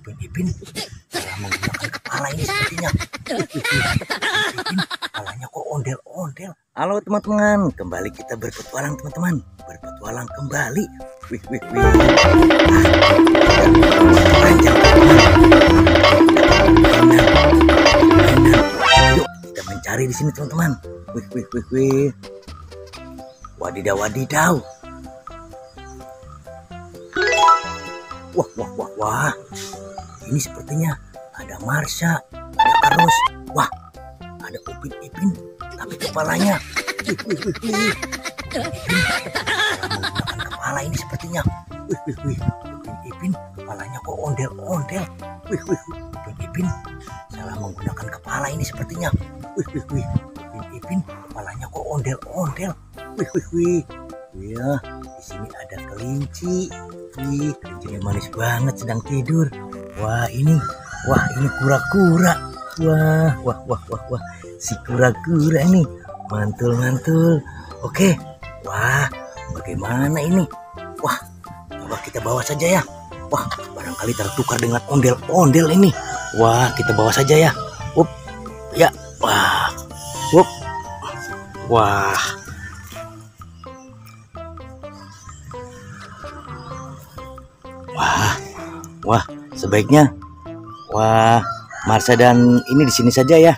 Upin Ipin salah menggunakan kepala ini sepertinya. Ipin, kepalanya kok ondel-ondel. Halo teman-teman, kembali kita berpetualang teman-teman. Berpetualang kembali. Wih. Panjang Yuk kita mencari di sini teman-teman. Wih. Wadidaw. Wah. Ini sepertinya ada Marsha, ada Karos. Wah, ada Upin Ipin, tapi kepalanya. Wih. Ipin menggunakan kepala ini sepertinya. Wih. Upin Ipin, kepalanya kok ondel-ondel. Wih. Upin Ipin salah menggunakan kepala ini sepertinya. Wih. Upin Ipin, kepalanya kok ondel-ondel. Wih. Ya, di sini ada kelinci. Wih, kelincinya manis banget sedang tidur. Wah, ini kura-kura. Wah, si kura-kura ini mantul. Oke. Wah, bagaimana ini? Wah, coba kita bawa saja ya. Wah, barangkali tertukar dengan ondel-ondel ini. Wah, kita bawa saja ya. Up. Ya. Wah. Up. Wah. Wah, sebaiknya Marsha dan ini di sini saja ya.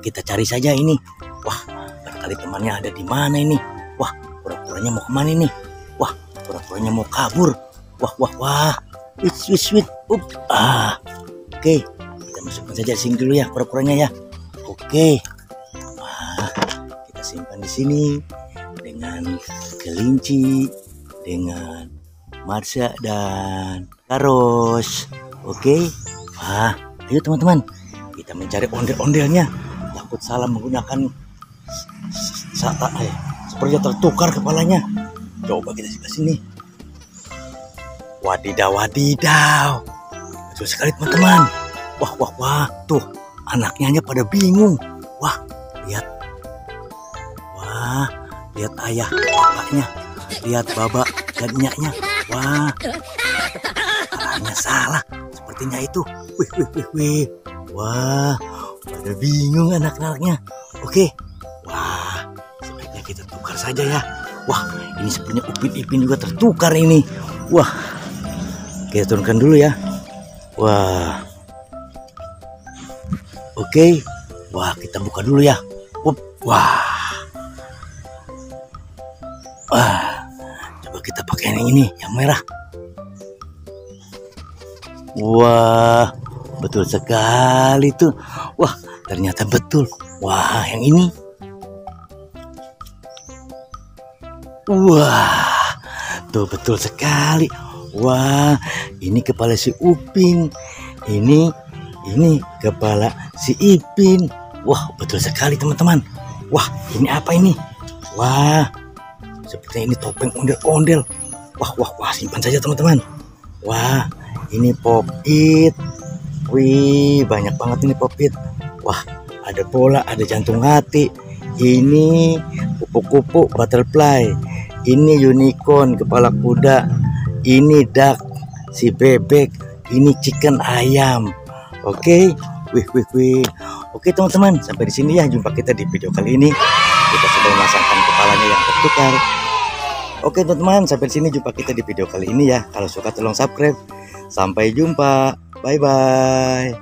Kita cari saja ini. Wah, barangkali temannya ada di mana ini. Wah, kura-kuranya mau kemana ini? Wah, kura-kuranya mau kabur. Wah. Wait. Oke. Kita masukkan saja di sini dulu ya kura-kuranya ya. Oke. Wah, kita simpan di sini dengan kelinci, dengan Marsha dan Karos. Oke. Wah, ayo teman-teman, kita mencari ondel-ondelnya. Takut salah menggunakan sepertinya tertukar kepalanya. Coba kita sebelah sini. Wadidaw. Betul sekali teman-teman. Wah. Tuh, anaknya hanya pada bingung. Wah, lihat. Wah, lihat ayah bapaknya. Lihat babak dan nyaknya. Wah, arahnya salah. Sepertinya itu. Wih. Wah, pada bingung anak-anaknya. Oke. Wah, sebaiknya kita tukar saja ya. Wah, ini sepertinya Upin Ipin juga tertukar ini. Wah, kita turunkan dulu ya. Wah. Oke. Wah, kita buka dulu ya. Wah. Coba kita pakai yang ini, yang merah. Wah, betul sekali tuh. Wah, ternyata betul. Wah, yang ini. Wah, tuh betul sekali. Wah, ini kepala si Upin. Ini kepala si Ipin. Wah, betul sekali teman-teman. Wah, ini apa ini? Wah, sepertinya ini topeng ondel-ondel. Wah, simpan saja teman-teman. Wah, ini Pop-It. Wih, banyak banget ini Pop-It. Wah, ada bola, ada jantung hati. Ini kupu-kupu butterfly. Ini unicorn, kepala kuda. Ini duck, si bebek. Ini chicken ayam. Oke. Wih. Oke teman-teman, sampai di sini ya jumpa kita di video kali ini. Kita sudah memasangkan kepalanya yang tertukar. Oke teman-teman, sampai di sini jumpa kita di video kali ini ya. Kalau suka tolong subscribe. Sampai jumpa. Bye.